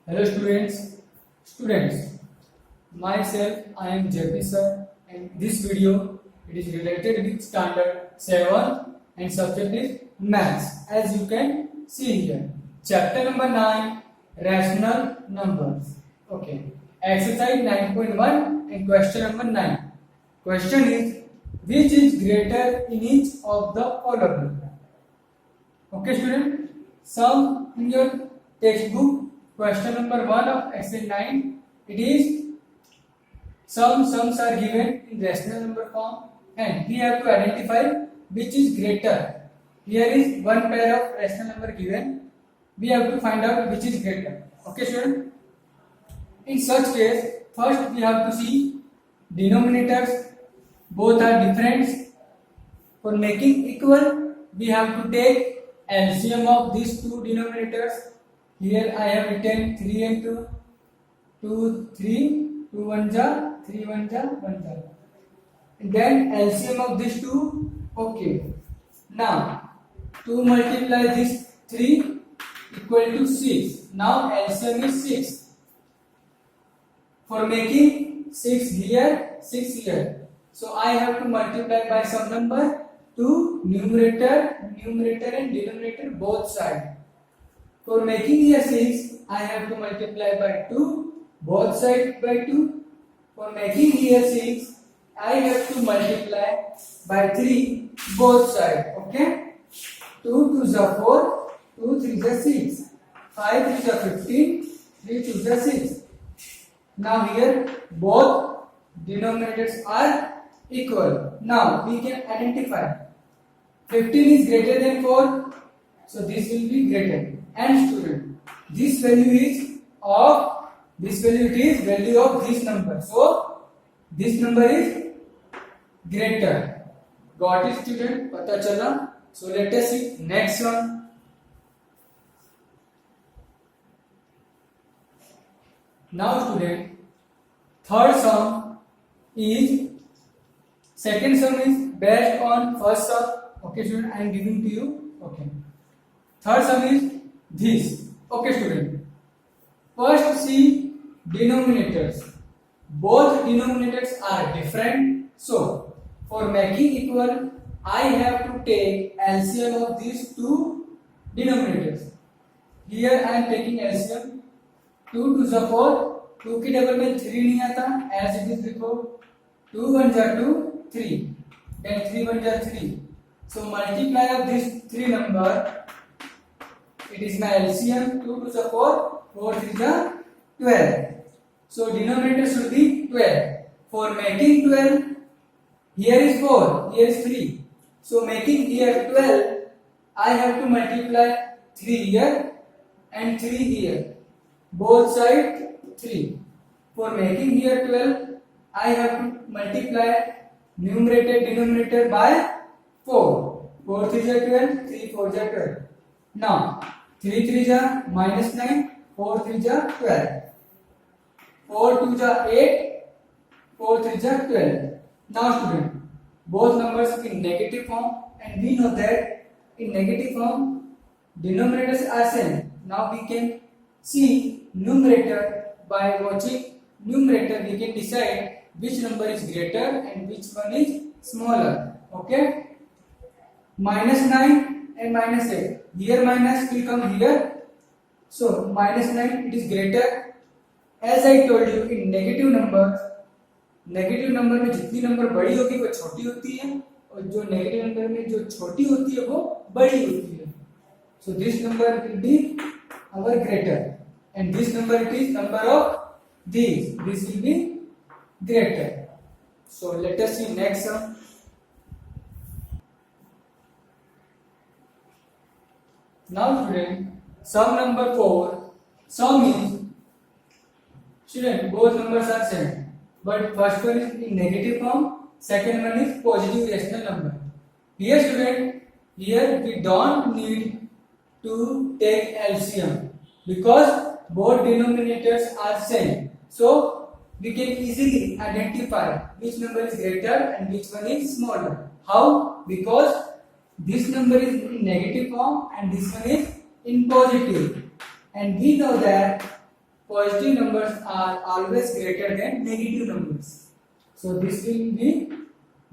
Hello students. Myself I am JP sir, and this video it is related with standard 7 and subject is maths. As you can see here, chapter number 9, rational numbers. Okay, exercise 9.1 and question number 9. Question is, which is greater in each of the following? Okay student, some in your textbook question number 1 of exercise 9, it is sums are given in rational number form and we have to identify which is greater. Here is one pair of rational number given, we have to find out which is greater. Okay student, in such case first we have to see denominators, both are different. For making equal we have to take LCM of these two denominators. Here I have written 3 and 2, 2, 3, 2 1 ja, 3 1 ja, 1 ja. And then LCM of these two. Okay. Now 2 multiply this 3 equal to 6. Now LCM is 6. For making 6 here, 6 here. So I have to multiply by some number to numerator and denominator both sides. For making here 6, I have to multiply by 2, both sides by 2. For making here 6, I have to multiply by 3, both sides. Okay? 2 2 are 4, 2 3 are 6, 5 3 are 15, 3 2 are 6. Now here both denominators are equal. Now we can identify 15 is greater than 4, so this will be greater. And student, this value is value of this number, so this number is greater. Got it student? Pata chala? So let us see next one. Now student, second sum is based on first sum. Okay student, I am giving to you. Okay. Third sum is this. Okay student. First see denominators. Both denominators are different. So for making equal, I have to take LCM of these two denominators. Here I am taking LCM. 2 2 are 4. 2 की double में 3 नहीं आता. As it is before. 2 1 are 2, 3. Then 3 1 are 3. So multiply of these three number, it is my LCM. 2 2 are 4, 4 3 are 12. So denominator should be 12. For making 12, here is 4, here is 3. So making here 12, I have to multiply 3 here and 3 here. Both sides 3. For making here 12, I have to multiply numerator denominator by 4. 4 3 are 12, 3 4 are 12. Now 3 3 are minus 9, 4 3 are 12. 4 2 are 8, 4 3 are 12. Now student, both numbers in negative form, and we know that in negative form denominators are same. Now we can see numerator. By watching numerator we can decide which number is greater and which one is smaller. Okay? Minus 9 and minus 8. Here minus will come here. So minus 9 it is greater. As I told you, in negative number में जितनी number बड़ी होगी वो छोटी होती है और जो नेगेटिव नंबर में जो छोटी होती है वो बड़ी होती है. So this number will be our greater and this number it is number of these. This will be greater. So let us see next sum. Now student, sum number 4. Sum is, student, both numbers are same, but first one is in negative form, second one is positive rational number. Here student, here we don't need to take LCM because both denominators are same. So we can easily identify which number is greater and which one is smaller. How? Because this number is in negative form and this one is in positive. And we know that positive numbers are always greater than negative numbers. So this will be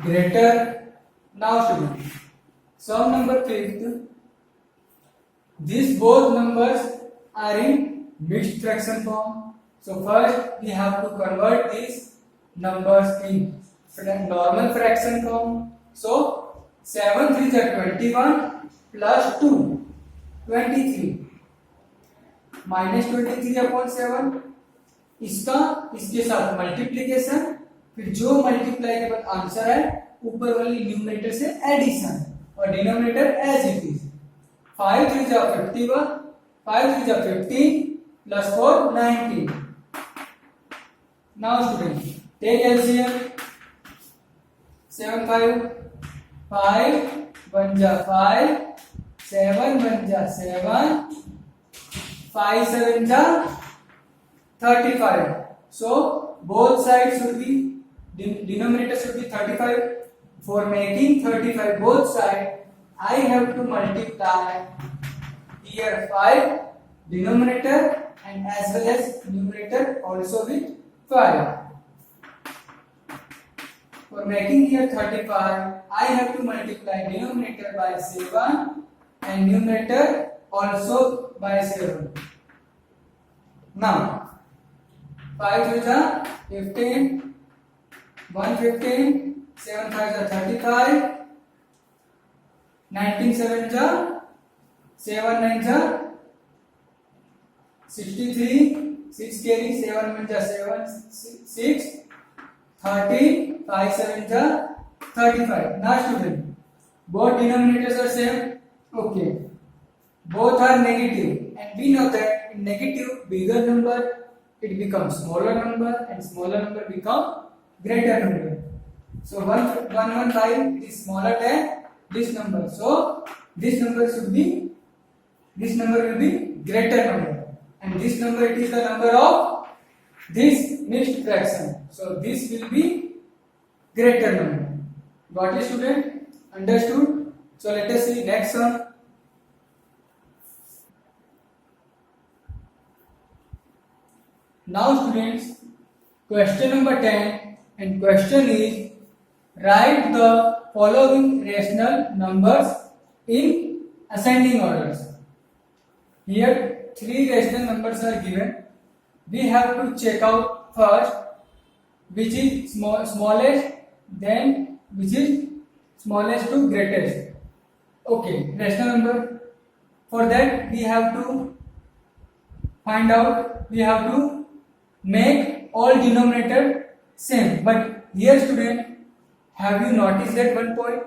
greater. Now student, sum number 5th. These both numbers are in mixed fraction form. So first we have to convert these numbers in normal fraction form. So 7 3 is 21 plus 2 23 minus 23 upon 7 इसका इसके साथ multiplication, फिर जो multiply के बाद answer है ऊपर वाली न्यूमरेटर से एडिशन और डिनोमिनेटर एज इट इज. 5 3 जा 51, 5 3 जा 15 plus 4 19. Now student, take LCM. 7 5 5 1 जा 5, 7 1 जा 7, 5 7 जा 35. So both sides should be denominator should be 35. For making 35 both sides, I have to multiply here 5 denominator and as well as numerator also with 5. For making here 35, I have to multiply denominator by 7 and numerator also by 7. Now 5 3 is 15, 1 15, 7 5 is 35, 19 7 is 7 9 is 63, 6 carry 7 1 is 7 6, 13, 5 7 is 35. Now student, both denominators are same. Okay, both are negative and we know that in negative bigger number it becomes smaller number and smaller number become greater number. So 115 is smaller than this number. So this number will be greater number, and this number it is the number of this mixed fraction. So this will be greater number. Got it student? Understood? So let us see next one. Now students, question number 10, and question is write the following rational numbers in ascending orders. Here 3 rational numbers are given. We have to check out first which is smallest, then which is smallest to greatest. Okay, rational number. For that we have to find out, we have to make all denominator same. But here student, have you noticed that one point?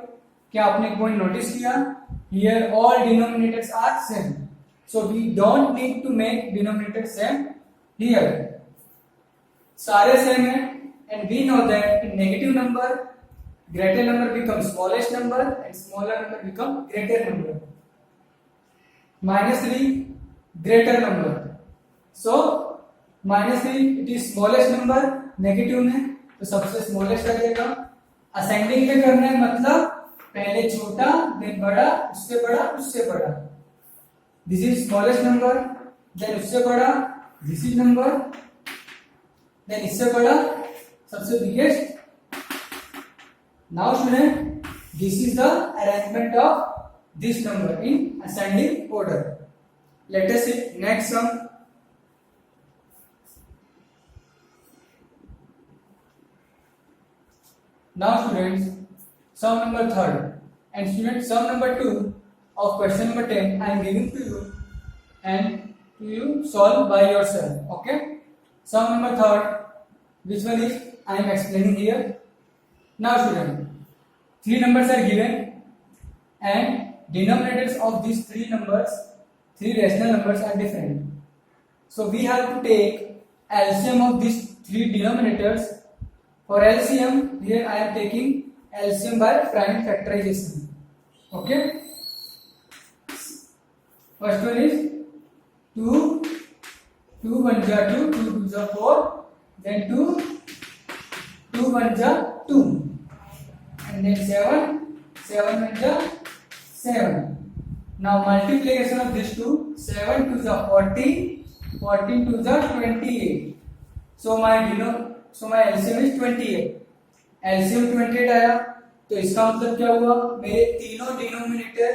क्या आपने एक point notice किया? Here all denominators are same. So we don't need to make denominator same here. सारे same हैं, and we know that in negative number, greater number becomes smallest number and smaller number become greater number. -3 greater number. So -3 it is smallest number. Negative में तो सबसे smallest आ जाएगा. Ascending में करना है मतलब पहले छोटा देन बड़ा, उससे बड़ा, उससे बड़ा. This is smallest number, then उससे बड़ा, दिस इज नंबर, देन इससे बड़ा, सबसे biggest. Now student, this is the arrangement of this number in ascending order. Let us see next sum. Now students, sum number 3rd, and students sum number 2 of question number 10 I am giving to you and to you solve by yourself. Okay, sum number 3rd, which one is I am explaining here. Now student, 3 numbers are given and denominators of these 3 numbers, 3 rational numbers are different. So we have to take LCM of these 3 denominators. For LCM, here I am taking LCM by prime factorization. Okay. First one is 2, 2 1 ja 2, 2 2 ja 4, then 2, 2 1 ja 2, and then 7, 7 1 ja 7. Now multiplication of these two, 7 2 ja 40, 14 to the 28. So my LCM is 28. LCM 28 आया तो इसका मतलब क्या हुआ, मेरे तीनों denominator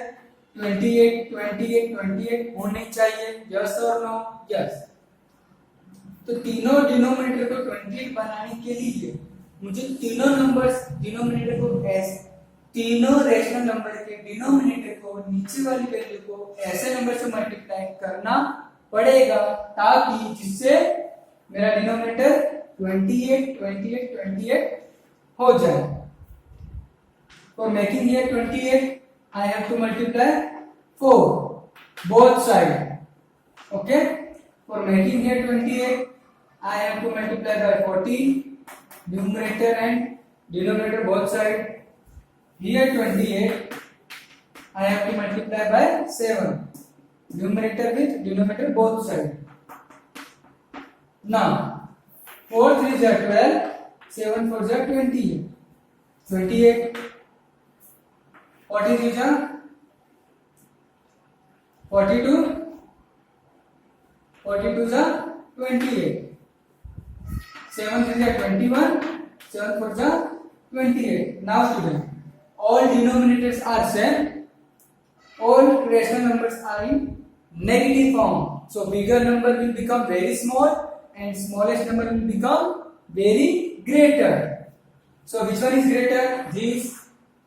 28 28 28 होने चाहिए, यस और नो, यस। तो तीनों डिनोमिनेटर को 28 बनाने के लिए मुझे तीनों नंबर्स डिनोमिनेटर को तीनों रेशनल नंबर के डिनोमिनेटर को नीचे वाली वैल्यू को ऐसे नंबर से मल्टीप्लाई करना पड़ेगा ताकि जिससे मेरा डिनोमिनेटर 28 28 28 हो जाए। For making here 28, I have to multiply 4 both side. Okay. For making here 28, I have to multiply by 14 numerator and denominator both side. Here 28, I have to multiply by 7 numerator with denominator both side. Now 4 3 is 12, 7 4 is 20, 28. 40 is 42, 42 is 28, 7 is 21, 7 4 is 28. Now student, all denominators are same, all rational numbers are in negative form. So bigger number will become very small and smallest number will become very greater. So which one is greater? This.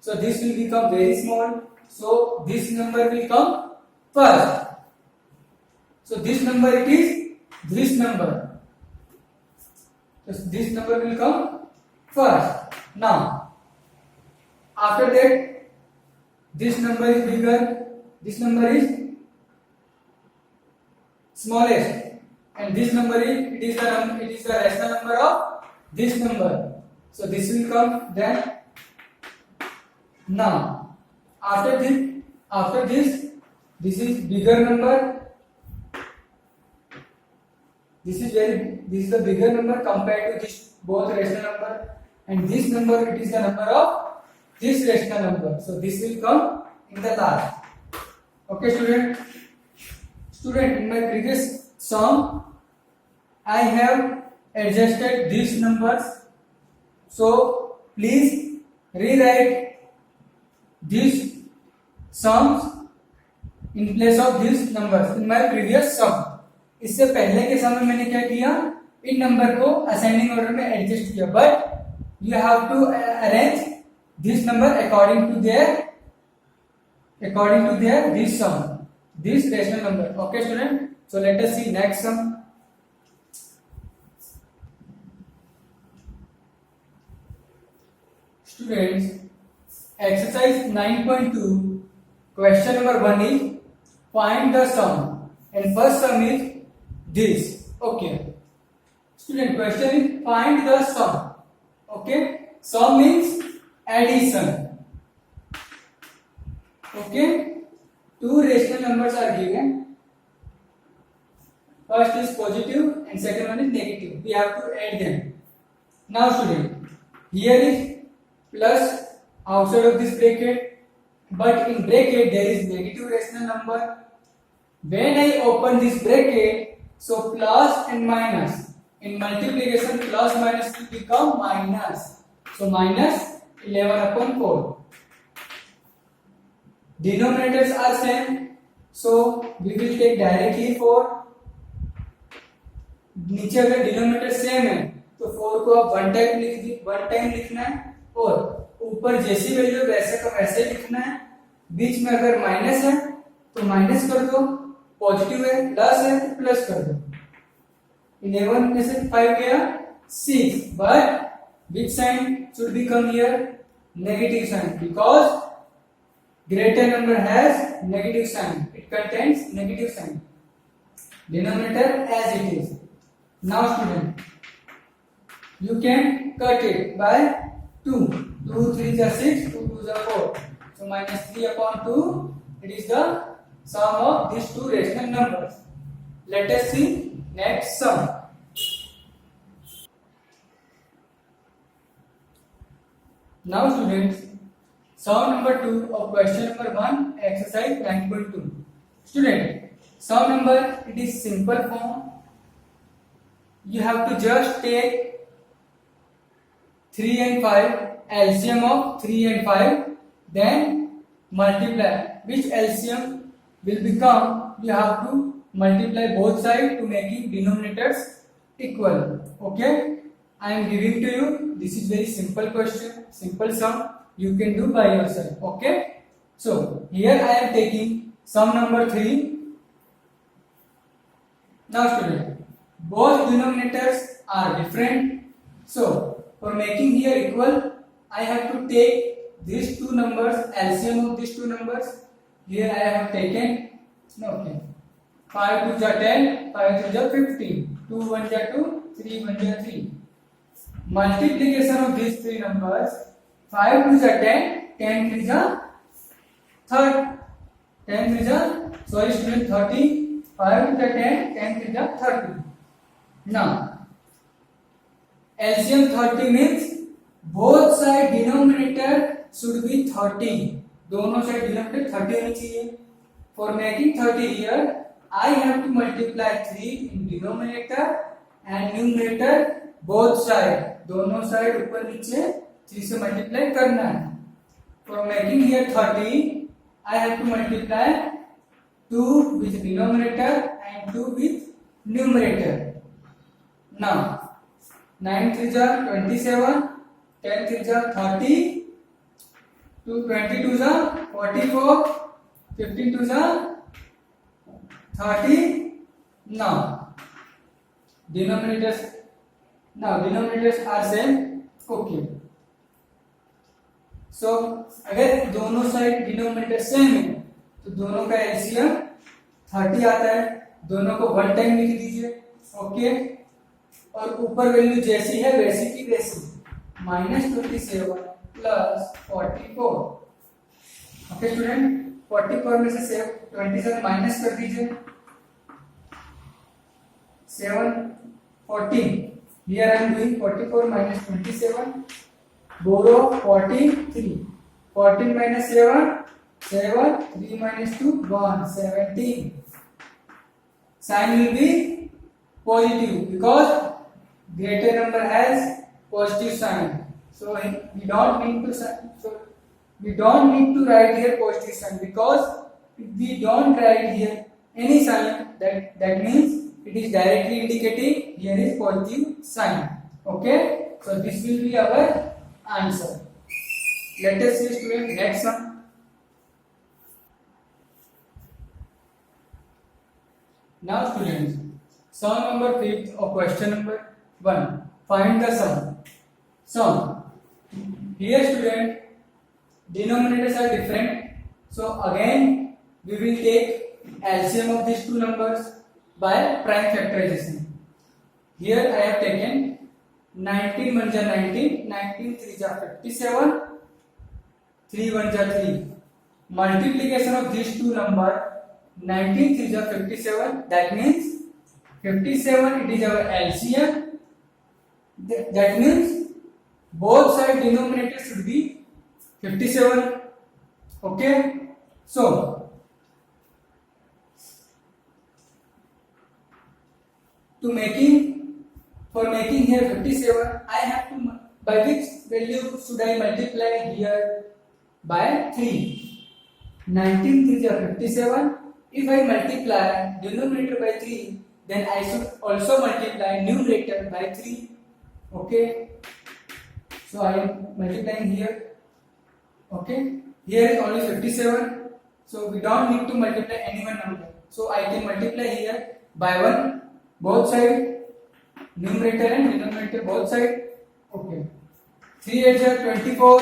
So this will become very small. So this number will come first. So this number it is this number. So this number will come first. Now after that this number is bigger, this number is smallest, and this number is it is the rational number of this number. So this will come then. Now after this is bigger number. This is the bigger number compared to this both rational number, and this number it is the number of this rational number. So this will come in the last. Okay student, in my previous sum I have adjusted these numbers, so please rewrite these sums in place of these numbers in my previous sum. इससे पहले के सम में मैंने क्या किया, इन number को ascending order में एडजस्ट किया, but you have to arrange this number according to their this sum, this rational number. Okay student, so let us see next sum. Students, exercise 9.2, question number 1 is find the sum, and first sum is this. Okay student, question is find the sum. Okay, sum means addition. Okay, two rational numbers are given, first is positive and second one is negative. We have to add them. Now student, here is plus outside of this bracket, but in bracket there is negative rational number. When I open this bracket, so plus and minus, in multiplication plus minus will become minus. So minus 11 upon 4. Denominators are same, so we will take directly 4. नीचे अगर denominator same है तो 4 को आप one time लिखना है, और ऊपर जैसी वैल्यू वैसे का वैसे लिखना है. बीच में अगर माइनस है तो माइनस कर दो, पॉजिटिव है प्लस है प्लस कर दो. 11 में से 5 गया 6, but which sign should become here? Negative sign, because greater number has negative sign, it contains negative sign. Denominator as it is. Now student, you can cut it by 2. 2 3 is 6, 2 2 is 4. So minus 3 upon 2, it is the sum of these two rational numbers. Let us see next sum. Now students, sum number 2 of question number 1, exercise 9.2. Student, sum number, it is simple form, you have to just take 3 and 5, LCM of 3 and 5, then multiply. Which LCM will become, you have to multiply both sides to making denominators equal. Okay, I am giving to you, this is very simple question, simple sum, you can do by yourself. Okay, so here I am taking sum number 3. Now student, both denominators are different, so for making here equal, I have to take these two numbers, LCM of these two numbers. Here I have taken, okay, 5 2 ja 10, 5 3 ja 15, 2 1 ja 2, 3 1 ja 3. Multiplication of these three numbers, 5 2 ja 10, 10 3 ja 30, 10 3 ja, sorry student, 30, 5 2 ja 10, 10 3 ja 30. Now LCM 30 means both side denominator should be 30. दोनों side denominator 30 होनी चाहिए. For making 30 here, I have to multiply 3 in denominator and numerator both side. दोनों side ऊपर नीचे 3 से multiply करना है. For making here 30, I have to multiply 2 with denominator and 2 with numerator. Now 9 3 ja 27, 10 3 ja 30, 2 22 ja 44, 15 2 ja 30. Now denominators are same. Okay, so अगर दोनों side denominator same है तो दोनों का एलसीएम 30 आता है. दोनों को वन टाइम लिख दीजिए. ओके, और ऊपर वैल्यू जैसी है वैसी की वैसी, -27 प्लस 44. ओके स्टूडेंट, 44 में से 27 माइनस कर दीजिए. 7 14. Here I am doing 44 minus 27. Borrow 43. 14 minus 7, 7. 3 minus 2, 1. 17. Sign will be positive because greater number has positive sign. So we don't need to write here positive sign, because if we don't write here any sign, that means it is directly indicating here is positive sign. Okay, so this will be our answer. Let us see student next one. Now students, sum number 5 of question number 1. Find the sum. Here student, denominators are different, so again we will take LCM of these two numbers by prime factorization. Here I have taken 19 1 ja 19, 19 3 ja 57, 3 1 ja 3. Multiplication of these two numbers, 19 3 ja 57, that means 57, it is our LCM. That means both side denominator should be 57. Okay, so for making here 57, I have to, by which value should I multiply here? By 3. 19 3 ja 57. If I multiply denominator by 3, then I should also multiply numerator by 3. Okay, so I am multiplying here. Okay, here is only 57, so we don't need to multiply any one number, so I can multiply here by 1 both side, numerator and denominator both side. Okay, 3 8 ja 24,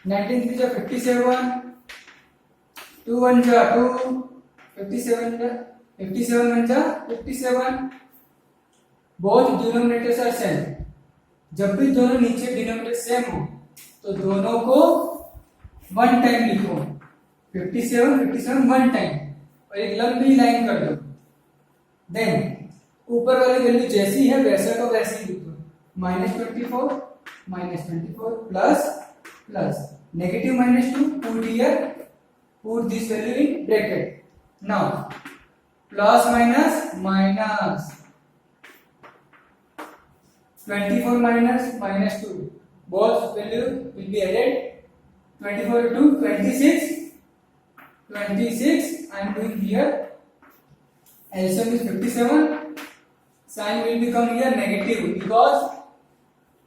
19 3 ja 57, 2 1 ja 2, 57 1 ja 57. Both denominators are same. जब भी दोनों नीचे denominator same हो तो दोनों को one time लिखो. 57 one time और एक लंबी लाइन कर दो. देन ऊपर वाली वैल्यू जैसी है वैसा का वैसे ही लिखो. -24 plus -2 put here, put this value in bracket. Now plus minus 24 minus 2. Both value will be added. 24 to 26. 26. I am doing here. LCM is 57. Sign will become here negative because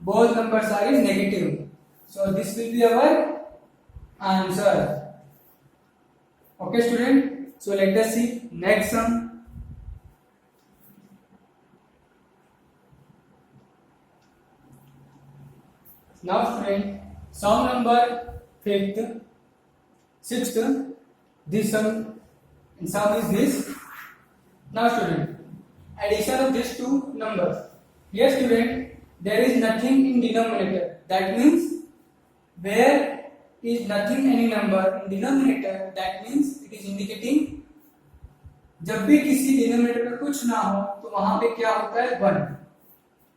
both numbers are is negative. So this will be our answer. Okay, student. So let us see next sum. Now student, sum number 5th, 6th, this sum is this. Now student, addition of these two numbers. Here student, there is nothing in denominator. That means where is nothing any number in denominator, that means it is indicating जब भी किसी denominator में कुछ ना हो तो वहां पे क्या होता है 1.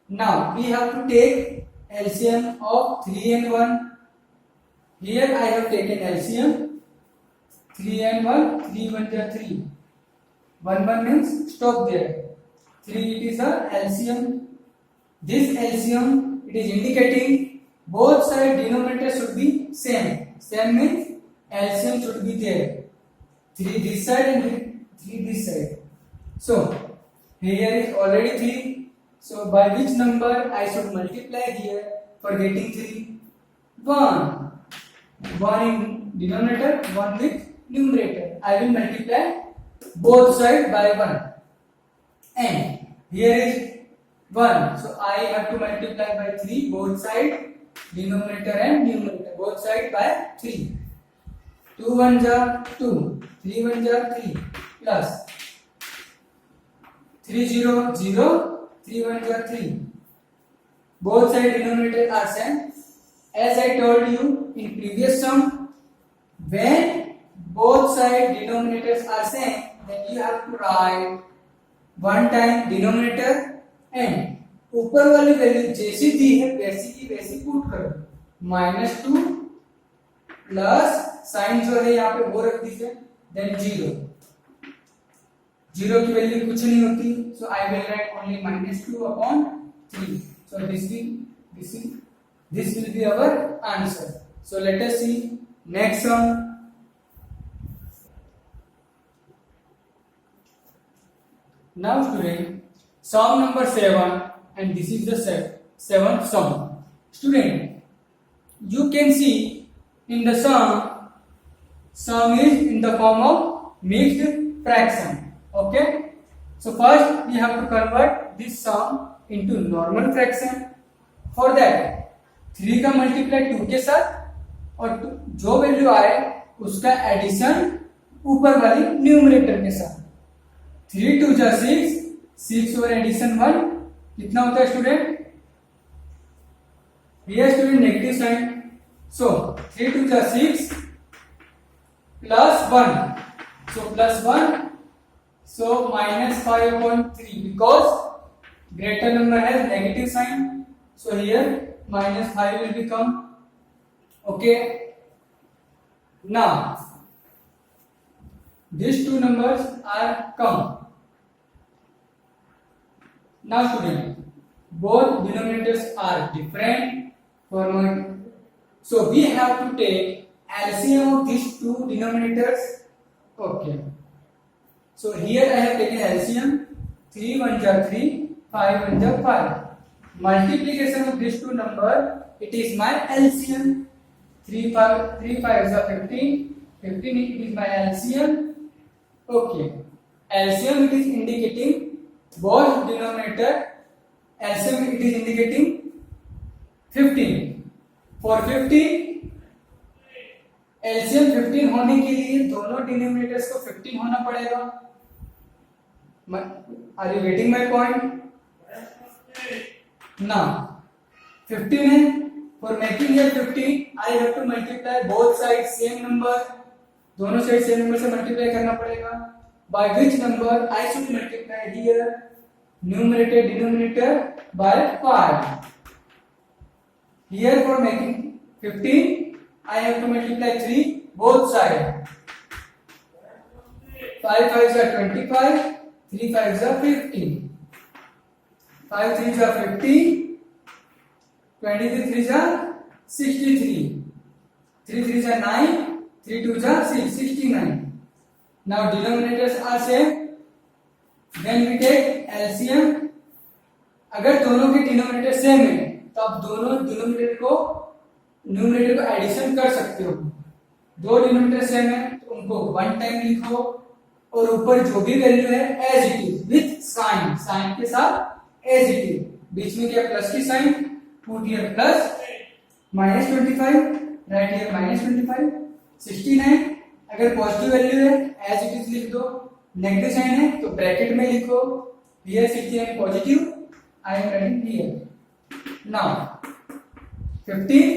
Now we have to take LCM of 3 and 1. Here I have taken LCM 3 and 1. 3 1 is 3. 1 1 means stop there. 3 it is a LCM. This LCM it is indicating both side denominator should be same. Same means LCM should be there. 3 this side and 3 this side. So here is already 3. So by which number I should multiply here for getting 3? 1. 1 in denominator, 1 with numerator. I will multiply both sides by 1. And here is 1. So I have to multiply by 3 both sides, denominator and numerator, both sides by 3. 2 1 are 2, 3 1 are 3, plus 3 0 0. 3 1 are 3. Both side denominator are same. As I told you in previous sum, when both side denominators are same, then you have to write one time denominator and ऊपर वाली value जैसी दी है वैसी की वैसी put करो. -2 plus sign जो है यहाँ पे वो रख दीजिए, देन 0. 0 की वैल्यू कुछ नहीं होती, so I will write only -2 upon 3. So this will be our answer. So let us see next sum. Now student, sum number 7, and this is the seventh sum. Student, you can see in the sum is in the form of mixed fraction. Okay, so first we have to convert this sum into normal fraction. For that 3 का multiply 2 के साथ और जो value आए उसका addition ऊपर वाली numerator के साथ. 3 2 जा 6, 6 और एडिशन 1 कितना होता है student? Here student negative sign, so 3 2 जा 6 plus 1, so plus 1, so -5/3 because greater number has negative sign, so here -5 will become. Okay, now these two numbers are come. Now student, both denominators are different formula, so we have to take LCM of these two denominators. Okay, so here I have taken LCM. 3 1 are 3, 5 1 are 5. Multiplication of these two number, it is my LCM. 3 5 are 15. 15 it is my LCM. Okay, LCM it is indicating both denominator. LCM it is indicating 15. For 15 LCM 15 होने के लिए दोनों denominators को 15 होना पड़ेगा. Are you getting my point? Now 15 है. For making here 15, I have to multiply both sides same number. दोनों side same number से मल्टीप्लाई करना पड़ेगा. By which number I should multiply here? Numerator denominator by 5. Here for making 15, I have to multiply 3 both sides. 5 5s are 25, 3 5s are 15. 5 3s are 50, 23 3 जा 63, 3 3 जा 9, 3 2 जा 6, 69. Now denominators are same. Then we take LCM. अगर दोनों के denominator same है तो आप दोनों डिनोमिनेटर को न्यूमरेटर को एडिशन कर सकते हो. दो डिनोमिनेटर सेम है तो उनको वन टाइम लिखो और ऊपर जो भी वैल्यू है as it is with sign, sign के साथ एज इट इज. बीच में क्या प्लस की sign, put here plus, -25, right here -25, 69. अगर पॉजिटिव वैल्यू है एज इट इज लिख दो, नेगेटिव साइन है तो ब्रैकेट में लिखो. Here 69 positive, I am writing here. Now 15,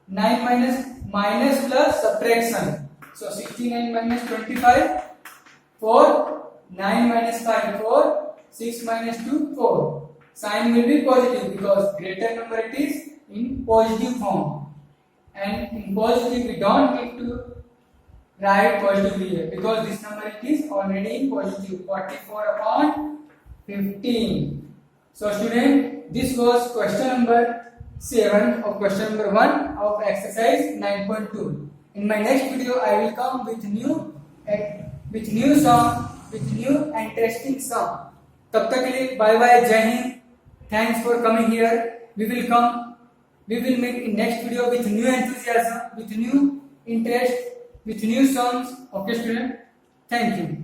9 minus plus subtraction. So 69 minus 25, 4, 9 minus 5, 4, 6 minus 2, 4. Sign will be positive because greater number it is in positive form. And in positive we don't need to write positive here because this number it is already in positive. 44 upon 15. So student, this was question number 7 of question number 1 of exercise 9.2. In my next video, I will come with new song, with new interesting song. तब तक के लिए bye bye, जय Hind. Thanks for coming here. We will meet in next video with new enthusiasm, with new interest, with new songs. Okay student, thank you.